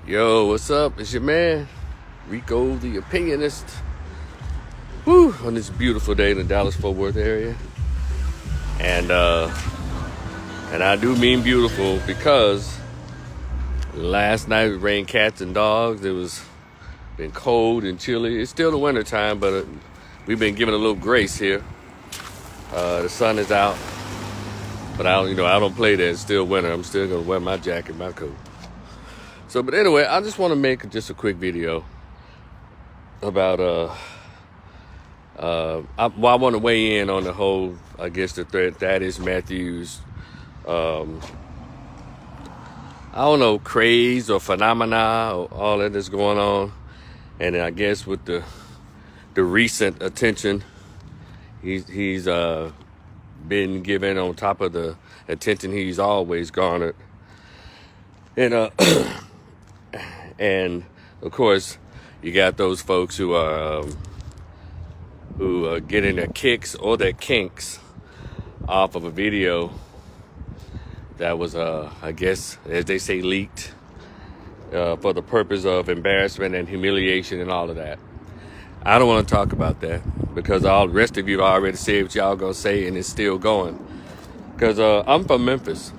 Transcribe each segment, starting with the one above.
Yo, what's up? It's your man, Rico the Opinionist. Woo, on this beautiful day in the Dallas-Fort Worth area. And I do mean beautiful because last night it rained cats and dogs. It was been cold and chilly. It's still the winter time, but we've been given a little grace here. The sun is out, but I don't play that. It's still winter. I'm still gonna wear my jacket, my coat. So, but anyway, I just want to make just a quick video about I want to weigh in on the whole, I guess, the threat that is Matthews, I don't know, craze or phenomena or all that is going on. And I guess with the recent attention he's been given on top of the attention he's always garnered. And and of course you got those folks who are getting their kicks or their kinks off of a video that was I guess, as they say, leaked for the purpose of embarrassment and humiliation and all of that. I don't want to talk about that because all the rest of you already said what y'all gonna say, and it's still going. Because I'm from Memphis,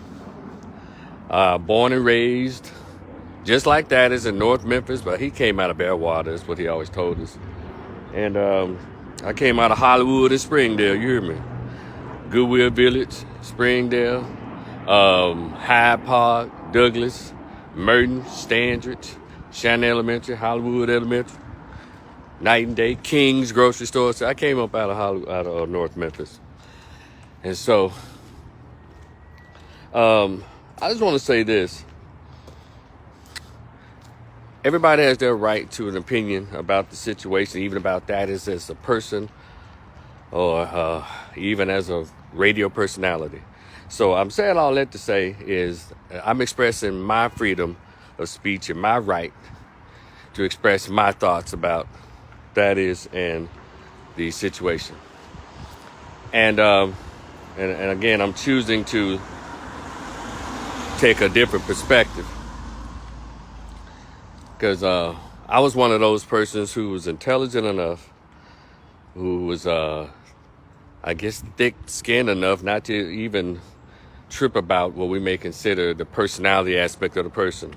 born and raised, just like that is in North Memphis, but he came out of Bearwater, is what he always told us. And I came out of Hollywood and Springdale, you hear me? Goodwill Village, Springdale, Hyde Park, Douglas, Merton, Standridge, Shannon Elementary, Hollywood Elementary, Night and Day, King's grocery store. So I came up out of North Memphis. And so I just want to say this. Everybody has their right to an opinion about the situation, even about that as a person or even as a radio personality. So I'm saying all that to say is I'm expressing my freedom of speech and my right to express my thoughts about that is and the situation. And again, I'm choosing to take a different perspective. Because I was one of those persons who was intelligent enough, who was, I guess, thick-skinned enough not to even trip about what we may consider the personality aspect of the person.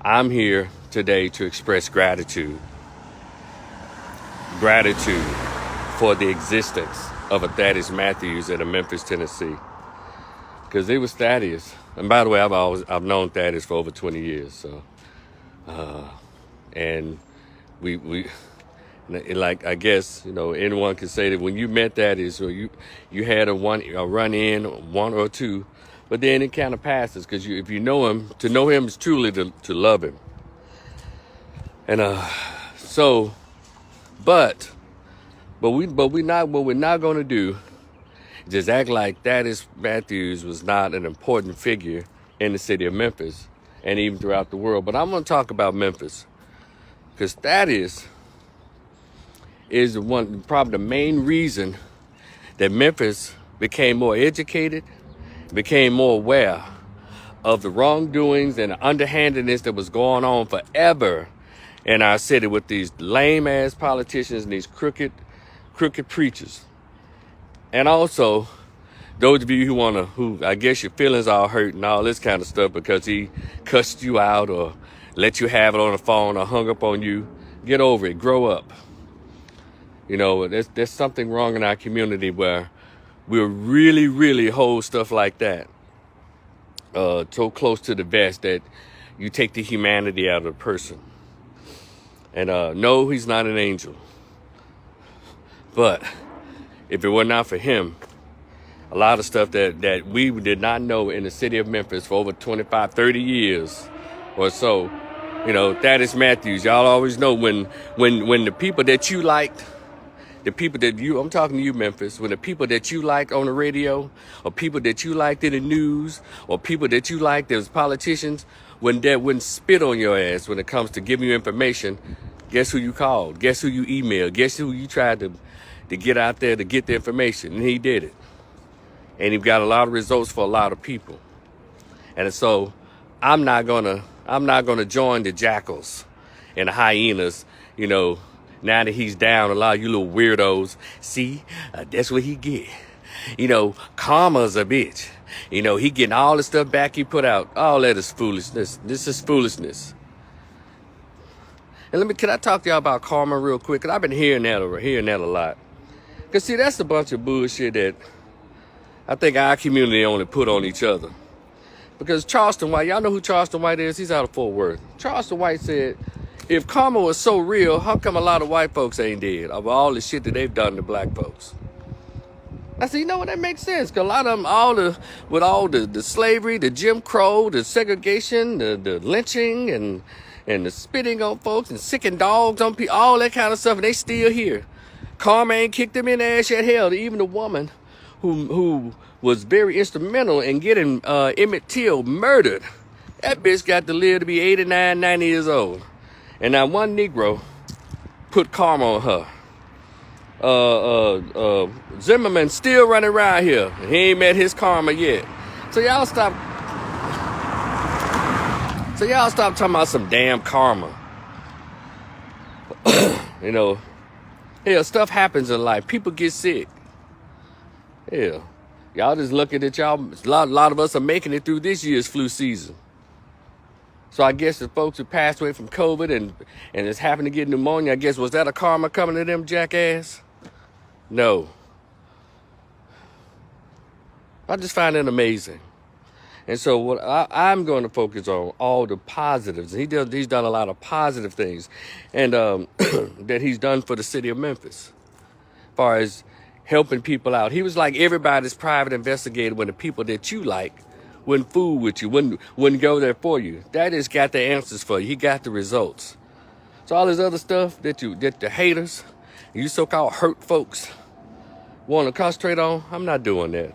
I'm here today to express gratitude. Gratitude for the existence of a Thaddeus Matthews in Memphis, Tennessee. Because it was Thaddeus. And by the way, I've known Thaddeus for over 20 years, so... and we like, I guess, anyone could say that when you met that is, or you had a run in, one or two, but then it kind of passes because if you know him, to know him is truly to love him. And so, but we're not, what we're not going to do is just act like Thaddeus Matthews was not an important figure in the city of Memphis and even throughout the world. But I'm going to talk about Memphis because Thaddeus is probably the main reason that Memphis became more educated, became more aware of the wrongdoings and the underhandedness that was going on forever in our city with these lame-ass politicians and these crooked preachers. And also, those of you who I guess your feelings are hurt and all this kind of stuff because he cussed you out or let you have it on the phone or hung up on you, get over it, grow up. There's something wrong in our community where we'll really, really hold stuff like that so close to the vest that you take the humanity out of the person. And no, he's not an angel. But if it were not for him, a lot of stuff that we did not know in the city of Memphis for over 25, 30 years or so. Thaddeus Matthews, y'all always know when the people that you liked, I'm talking to you, Memphis, when the people that you liked on the radio or people that you liked in the news or people that you liked as politicians, when they wouldn't spit on your ass when it comes to giving you information, guess who you called? Guess who you emailed? Guess who you tried to get out there to get the information? And he did it. And he got a lot of results for a lot of people. And so I'm not going to I'm not going to join the jackals and the hyenas, you know, now that he's down. A lot of you little weirdos. See, that's what he get. You know, karma's a bitch. You know, he getting all the stuff back he put out. All that is foolishness. This is foolishness. And can I talk to y'all about karma real quick? Because I've been hearing that a lot. Because, see, that's a bunch of bullshit that I think our community only put on each other. Because Charleston White, y'all know who Charleston White is? He's out of Fort Worth. Charleston White said, if karma was so real, how come a lot of white folks ain't dead of all the shit that they've done to black folks? I said, you know what, that makes sense. Because a lot of them, with all the slavery, the Jim Crow, the segregation, the lynching, and the spitting on folks, and sicking dogs on people, all that kind of stuff, and they still here. Karma ain't kicked them in the ass yet. Hell, even the woman who was very instrumental in getting Emmett Till murdered, that bitch got to live to be 89, 90 years old. And now one Negro put karma on her. Zimmerman still running around here. He ain't met his karma yet. So y'all stop talking about some damn karma. You know, hell, stuff happens in life. People get sick. Hell, y'all just looking at y'all. A lot of us are making it through this year's flu season. So I guess the folks who passed away from COVID and it's happened to get pneumonia, I guess, was that a karma coming to them, jackass? No. I just find it amazing. And so what I'm going to focus on all the positives. He's done a lot of positive things, and that he's done for the city of Memphis, as far as helping people out. He was like everybody's private investigator when the people that you like wouldn't fool with you, wouldn't go there for you. That has got the answers for you. He got the results. So all this other stuff that the haters, you so-called hurt folks want to concentrate on, I'm not doing that.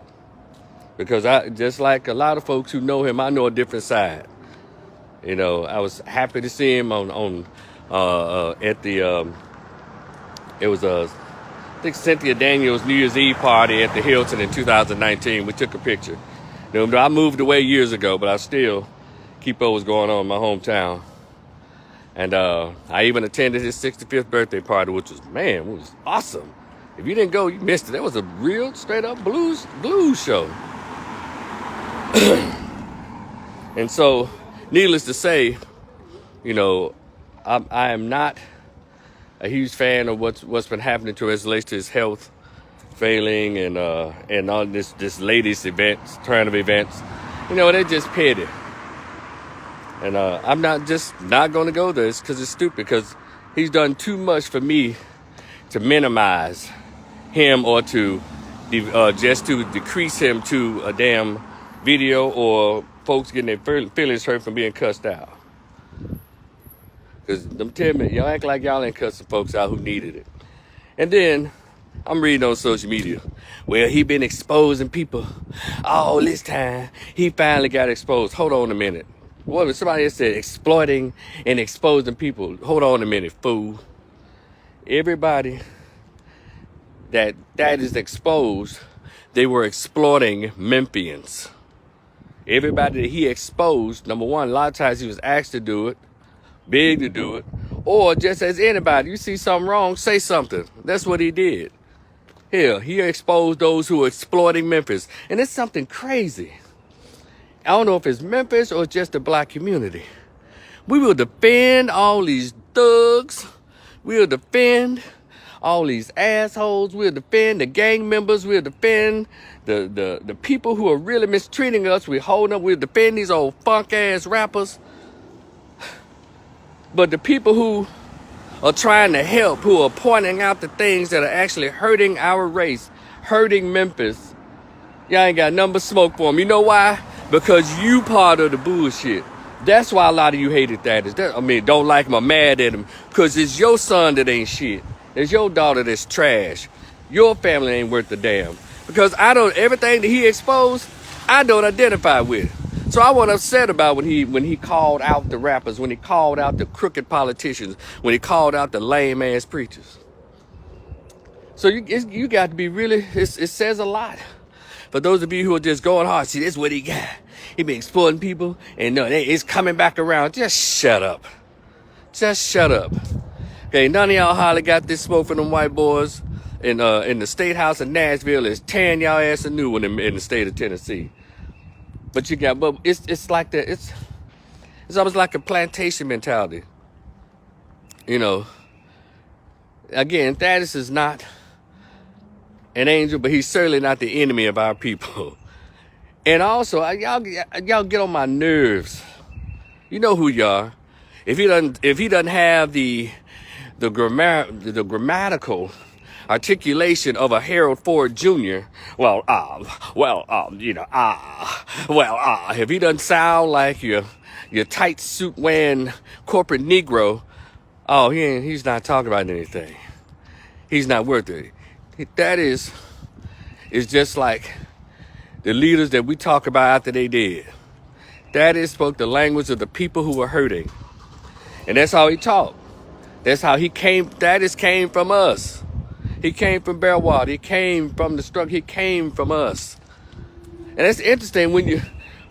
Because I, just like a lot of folks who know him, I know a different side. You know, I was happy to see him at the, it was I think Cynthia Daniels' New Year's Eve party at the Hilton in 2019. We took a picture. You know, I moved away years ago, but I still keep up what's going on in my hometown. And I even attended his 65th birthday party, which was awesome. If you didn't go, you missed it. That was a real straight up blues show. And so, needless to say, you know, I am not a huge fan of what's been happening to as relates to his health failing and all this latest events, turn of events. You know, they're just petty. And I'm not going to go this because it's stupid, because he's done too much for me to minimize him or to just to decrease him to a damn video or folks getting their feelings hurt from being cussed out. Because them tell me, y'all act like y'all ain't cussing folks out who needed it. And then I'm reading on social media, well, he been exposing people all this time. He finally got exposed. Hold on a minute. What if somebody said exploiting and exposing people? Hold on a minute, fool. Everybody that is exposed, they were exploiting Memphians. Everybody that he exposed, number one, a lot of times he was asked to do it, big to do it, or just as anybody, you see something wrong, say something. That's what he did. Hell, he exposed those who were exploiting Memphis. And it's something crazy. I don't know if it's Memphis or just the black community. We will defend all these thugs. We'll defend all these assholes. We'll defend the gang members. We'll defend the people who are really mistreating us. We hold up. We'll defend these old funk ass rappers. But the people who are trying to help, who are pointing out the things that are actually hurting our race, hurting Memphis, y'all ain't got nothing but smoke for them. You know why? Because you part of the bullshit. That's why a lot of you hated that. Don't like him or mad at him. Because it's your son that ain't shit. It's your daughter that's trash. Your family ain't worth a damn. Because everything that he exposed, I don't identify with. So I wasn't upset about when he called out the rappers, when he called out the crooked politicians, when he called out the lame ass preachers. So you got to be really, it says a lot For those of you who are just going hard, see, this is what he got. He been exploiting people, and no, it's coming back around. Just shut up. Just shut up. Okay, none of y'all hardly got this smoke from them white boys in the State House in Nashville. Is tearing y'all ass a new one in the state of Tennessee. But it's like that. It's almost like a plantation mentality. You know. Again, Thaddeus is not an angel, but he's certainly not the enemy of our people. And also, y'all get on my nerves. You know who you are. If he doesn't have the grammatical articulation of a Harold Ford Jr., if he doesn't sound like your tight suit wearing corporate Negro, he's not talking about anything. He's not worth it. That is just like the leaders that we talk about after they did. That is spoke the language of the people who were hurting. And that's how he talked. That's how he came. That came from us. He came from Bearwater. He came from the struggle. He came from us. And it's interesting when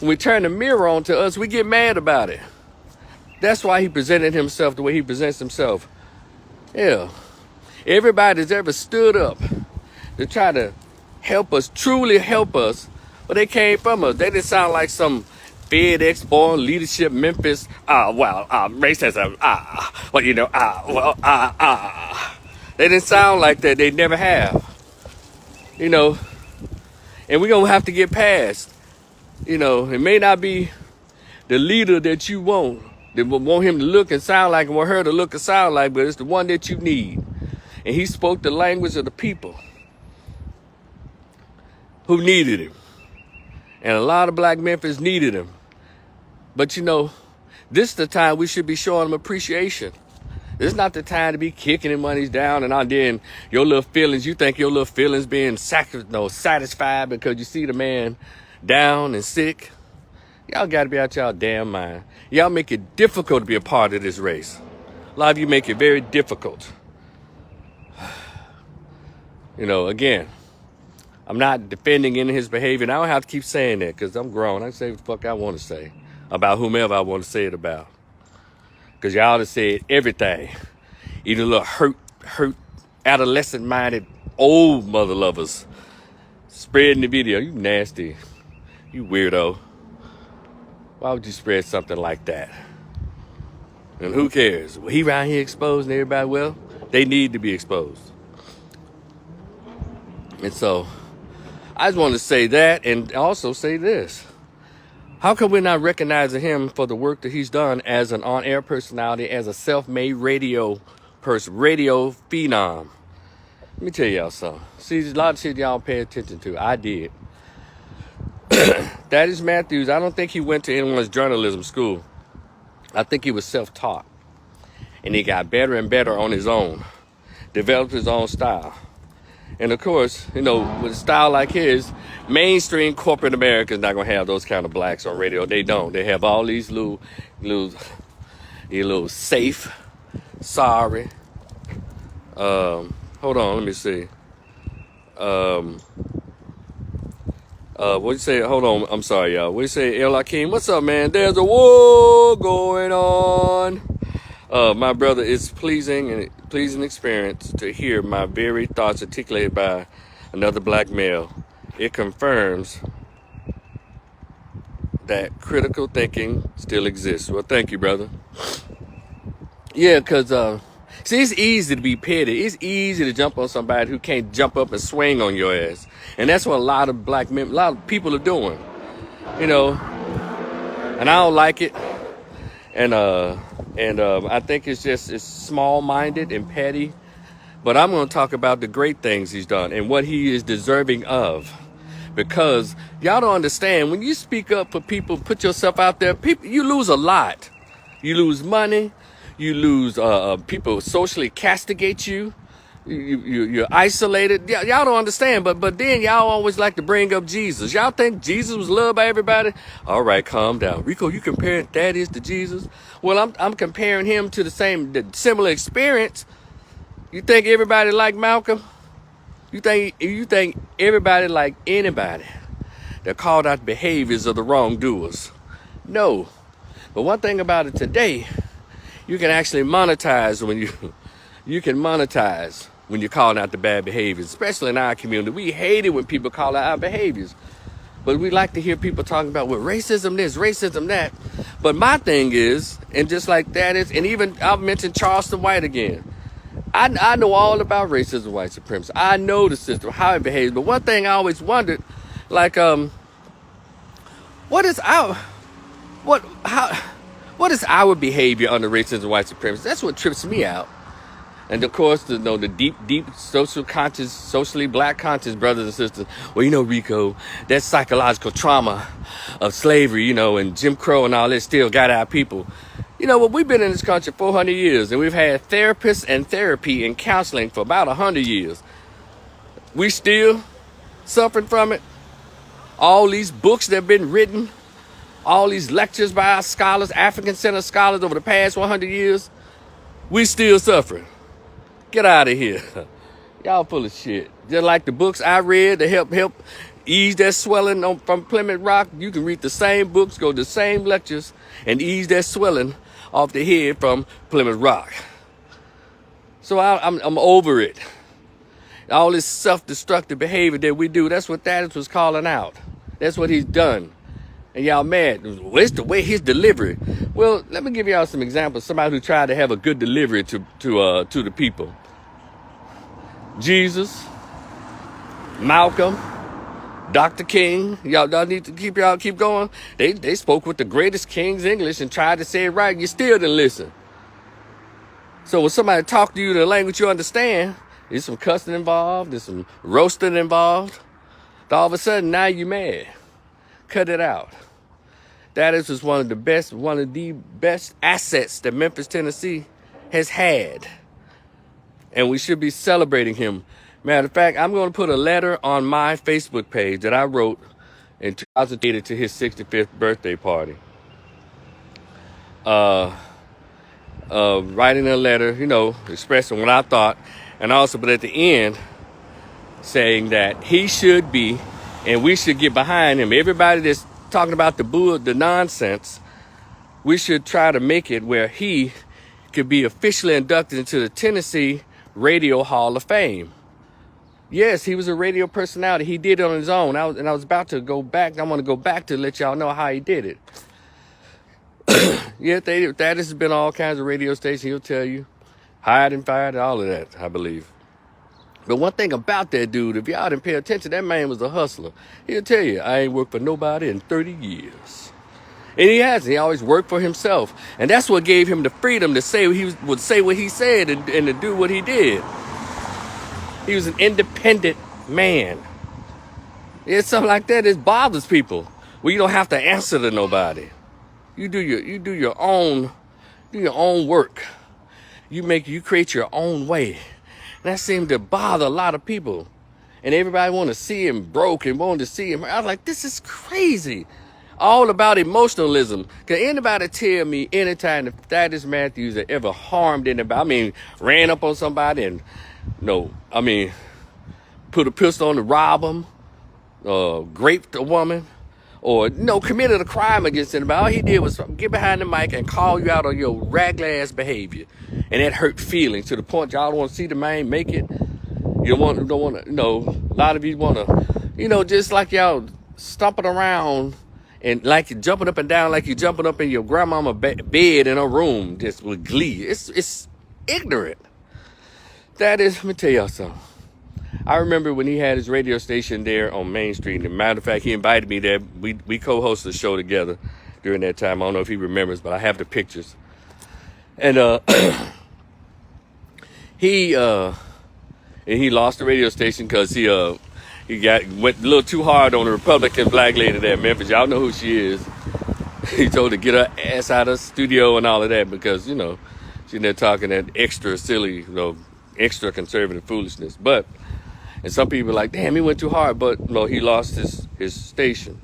we turn the mirror on to us, we get mad about it. That's why he presented himself the way he presents himself. Yeah. Everybody that's ever stood up to try to help us, truly help us, but they came from us. They didn't sound like some FedEx born leadership Memphis, racism, They didn't sound like that. They never have. You know, and we're going to have to get past. You know, it may not be the leader that you want, that want him to look and sound like and want her to look and sound like, but it's the one that you need. And he spoke the language of the people who needed him. And a lot of black Memphis needed him. But you know, this is the time we should be showing him appreciation. This is not the time to be kicking him when he's down and then your little feelings. You think your little feelings being satisfied because you see the man down and sick. Y'all got to be out y'all damn mind. Y'all make it difficult to be a part of this race. A lot of you make it very difficult. You know, again, I'm not defending any of his behavior, and I don't have to keep saying that because I'm grown. I can say what the fuck I want to say about whomever I want to say it about. Because y'all have said everything. Even little hurt, adolescent-minded, old mother lovers spreading the video. You nasty. You weirdo. Why would you spread something like that? And who cares? Well, he around here exposing everybody. Well, they need to be exposed. And so, I just want to say that and also say this. How come we're not recognizing him for the work that he's done as an on-air personality, as a self-made radio person, radio phenom? Let me tell y'all something. See, there's a lot of shit y'all pay attention to. I did. Thaddeus Matthews, I don't think he went to anyone's journalism school. I think he was self-taught. And he got better and better on his own. Developed his own style. And of course, you know, with a style like his, mainstream corporate America is not going to have those kind of blacks on radio. They don't. They have all these little safe, sorry. Hold on, let me see. What you say? Hold on, I'm sorry, y'all. What you say, El Hakeem? What's up, man? There's a war going on. My brother, it's pleasing experience to hear my very thoughts articulated by another black male. It confirms that critical thinking still exists. Well, thank you, brother. Yeah, because, see, it's easy to be petty. It's easy to jump on somebody who can't jump up and swing on your ass. And that's what a lot of people are doing, you know, and I don't like it. And I think it's small-minded and petty. But I'm going to talk about the great things he's done and what he is deserving of. Because y'all don't understand, when you speak up for people, put yourself out there, you lose a lot. You lose money. You lose, people socially castigate you. You're isolated. Y'all don't understand, but then y'all always like to bring up Jesus. Y'all think Jesus was loved by everybody? All right, calm down. Rico, you comparing Thaddeus to Jesus? Well, I'm comparing him to the similar experience. You think everybody like Malcolm? You think everybody like anybody? that called out behaviors of the wrongdoers. No. But one thing about it today, you can actually monetize when you can monetize when you're calling out the bad behaviors, especially in our community. We hate it when people call out our behaviors. But we like to hear people talking about, well, racism this, racism that. But my thing is, and just like that is, and even I've mentioned Charleston White again. I know all about racism, white supremacy. I know the system, how it behaves. But one thing I always wondered, like, what is our behavior under racism, white supremacy? That's what trips me out. And of course, the deep socially black conscious brothers and sisters. Well, Rico, that psychological trauma of slavery, and Jim Crow and all that still got our people. We've been in this country 400 years, and we've had therapists and therapy and counseling for about 100 years. We still suffering from it. All these books that have been written, all these lectures by our scholars, African-centered scholars over the past 100 years, we still suffering. Get out of here. Y'all full of shit. Just like the books I read to help ease that swelling from Plymouth Rock, you can read the same books, go to the same lectures, and ease that swelling off the head from Plymouth Rock. So I'm over it. All this self-destructive behavior that we do, that's what Thaddeus was calling out. That's what he's done. And y'all mad. Well, it's the way his delivery. Well, let me give y'all some examples. Somebody who tried to have a good delivery to the people. Jesus, Malcolm, Dr. King. Y'all need to keep going. They spoke with the greatest King's English and tried to say it right. You still didn't listen. So when somebody talk to you in a language you understand, there's some cussing involved, there's some roasting involved. All of a sudden, now you mad. Cut it out. That is one of the best assets that Memphis, Tennessee has had. And we should be celebrating him. Matter of fact, I'm going to put a letter on my Facebook page that I wrote in 2008 to his 65th birthday party. Writing a letter, expressing what I thought. And also, but at the end, saying that he should be, and we should get behind him. Everybody that's talking about the nonsense, we should try to make it where he could be officially inducted into the Tennessee Radio Hall of Fame. Yes, he was a radio personality. He did it on his own. I was about to go back. I want to go back to let y'all know how he did it. Yeah, that has been all kinds of radio stations. He'll tell you, hired and fired, all of that, I believe. But one thing about that dude, if y'all didn't pay attention, that man was a hustler. He'll tell you, I ain't worked for nobody in 30 years. And he hasn't. He always worked for himself. And that's what gave him the freedom to say would say what he said and to do what he did. He was an independent man. It's something like that that bothers people. Well, you don't have to answer to nobody. You do your own work. You create your own way. And that seemed to bother a lot of people. And everybody wanted to see him broke and wanted to see him. I was like, this is crazy. All about emotionalism. Can anybody tell me anytime that Thaddeus Matthews had ever harmed anybody? Ran up on somebody and, put a pistol on to rob them, raped a woman, or, committed a crime against anybody. All he did was get behind the mic and call you out on your raglan-ass behavior. And that hurt feelings to the point y'all don't want to see the man make it. You don't want to, a lot of you want to, just like y'all stomping around and like you're jumping up and down like you're jumping up in your grandmama bed in a room just with glee. It's ignorant. That is, let me tell y'all something. I remember when he had his radio station there on Main Street. As a matter of fact, he invited me there. We co-hosted a show together during that time. I don't know if he remembers, but I have the pictures. And he lost the radio station because he went a little too hard on the Republican black lady there in Memphis. Y'all know who she is. He told her to get her ass out of the studio and all of that because, she's in there talking that extra silly, extra conservative foolishness. And some people are like, damn, he went too hard. But, he lost his station.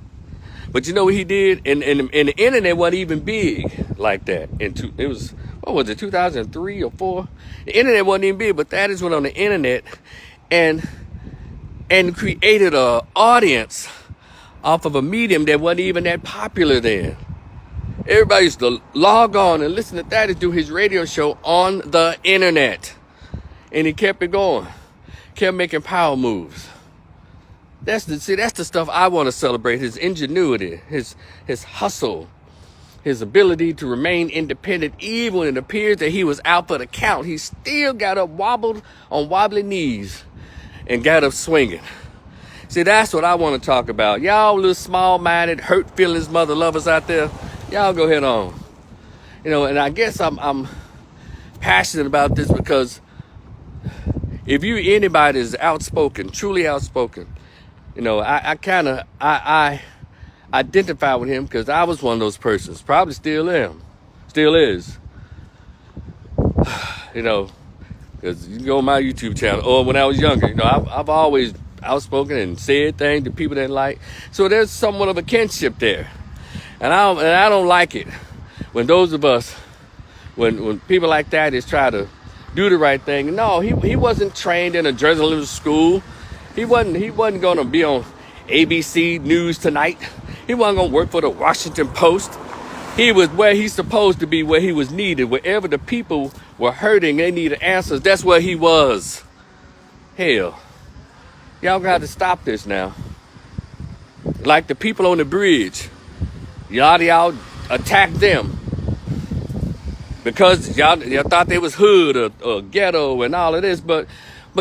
But you know what he did? And the internet wasn't even big like that. It was, 2003 or 4? The internet wasn't even big, but Thaddeus went on the internet and created an audience off of a medium that wasn't even that popular then. Everybody used to log on and listen to Thaddeus do his radio show on the internet. And he kept it going. Kept making power moves. That's the stuff I want to celebrate. His ingenuity, his hustle, his ability to remain independent even when it appears that he was out for the count. He still got up, wobbled on wobbly knees, and got up swinging. See, that's what I want to talk about. Y'all little small-minded, hurt feelings mother lovers out there, y'all go head on. You know, and I guess I'm passionate about this because if anybody is outspoken, truly outspoken, you know, I identify with him because I was one of those persons. Probably still am. Still is. You know, because you can go on my YouTube channel, or when I was younger, you know, I've always outspoken and said things that people didn't like. So there's somewhat of a kinship there. And I don't like it when those of us, when people like that is try to do the right thing. No, he wasn't trained in a journalism school. He wasn't going to be on ABC News Tonight. He wasn't going to work for the Washington Post. He was where he's supposed to be, where he was needed. Wherever the people were hurting, they needed answers. That's where he was. Hell, y'all got to stop this now. Like the people on the bridge. Y'all attacked them because y'all thought they was hood or ghetto and all of this, but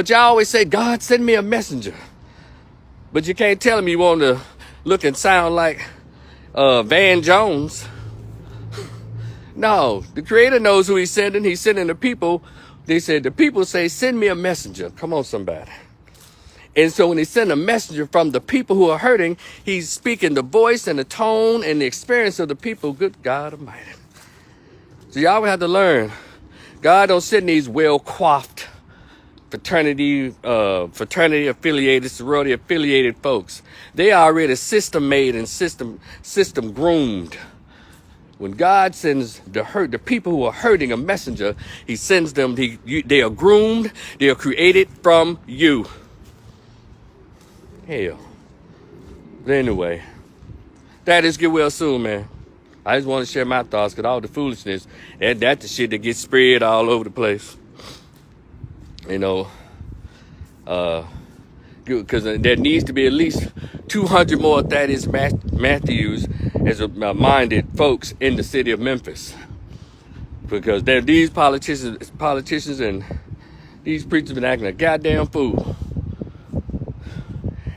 y'all always say, God, send me a messenger. But you can't tell him you want to look and sound like Van Jones. No, the Creator knows who he's sending. He's sending the people. They said, the people say, send me a messenger. Come on, somebody. And so when he sent a messenger from the people who are hurting, he's speaking the voice and the tone and the experience of the people. Good God Almighty. So y'all have to learn. God don't send these well-coiffed fraternity affiliated, sorority affiliated folks. They are already system made and system groomed. When God sends the people who are hurting a messenger, he sends them, they are groomed, they are created from you. Hell. But anyway, Thaddeus, get well soon, man. I just want to share my thoughts because all the foolishness, that's the shit that gets spread all over the place. You know, because there needs to be at least 200 more Thaddeus Matthews as minded folks in the city of Memphis. Because these politicians and these preachers been acting a goddamn fool.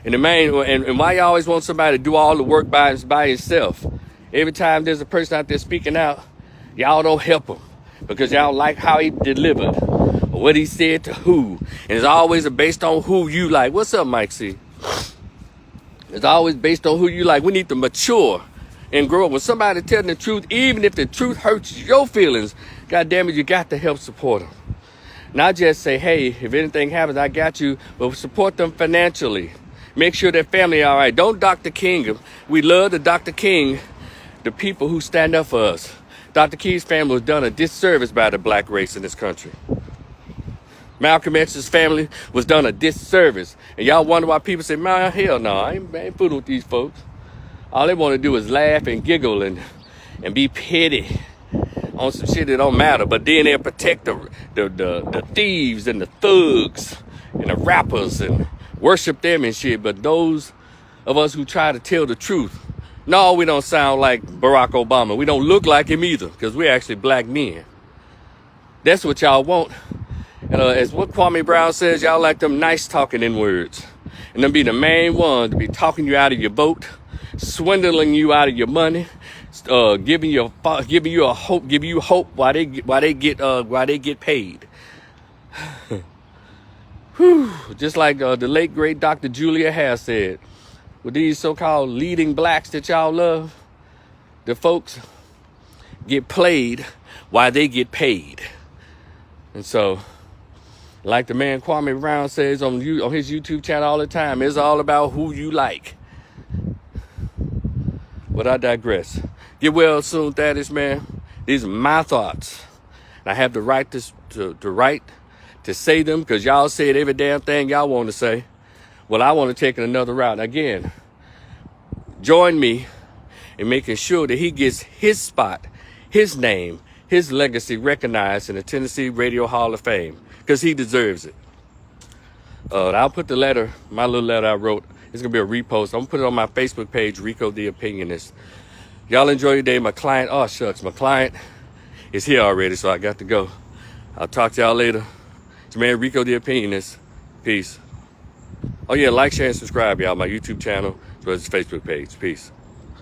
And and why you always want somebody to do all the work by yourself? Every time there's a person out there speaking out, y'all don't help him because y'all like how he delivered or what he said to who. And it's always based on who you like. What's up, Mike C? It's always based on who you like. We need to mature and grow up. When somebody telling the truth, even if the truth hurts your feelings, God damn it, you got to help support them. Not just say, hey, if anything happens, I got you, but support them financially. Make sure their family all right. Don't Dr. King them. We love the Dr. King, the people who stand up for us. Dr. King's family was done a disservice by the black race in this country. Malcolm X's family was done a disservice. And y'all wonder why people say, man, hell no, I ain't fooling with these folks. All they want to do is laugh and giggle and be petty on some shit that don't matter. But then they'll protect the thieves and the thugs and the rappers and worship them and shit. But those of us who try to tell the truth, no, we don't sound like Barack Obama. We don't look like him either because we're actually black men. That's what y'all want. And as what Kwame Brown says, y'all like them nice talking in words. And them be the main ones to be talking you out of your boat, swindling you out of your money, giving you hope while they get paid. Whew. Just like the late great Dr. Julia Hare said, with these so-called leading blacks that y'all love, the folks get played while they get paid. And so, like the man Kwame Brown says on his YouTube channel all the time, it's all about who you like. But I digress. Get well soon, Thaddeus, man. These are my thoughts. And I have the right to say them because y'all said every damn thing y'all want to say. Well, I want to take it another route. Again, join me in making sure that he gets his spot, his name, his legacy recognized in the Tennessee Radio Hall of Fame, because he deserves it. I'll put the letter, my little letter I wrote, it's going to be a repost. I'm going to put it on my Facebook page, Rico the Opinionist. Y'all enjoy your day. My client, oh shucks, my client is here already, so I got to go. I'll talk to y'all later. It's your man, Rico the Opinionist. Peace. Oh yeah, like, share, and subscribe, y'all. My YouTube channel as well as Facebook page. Peace.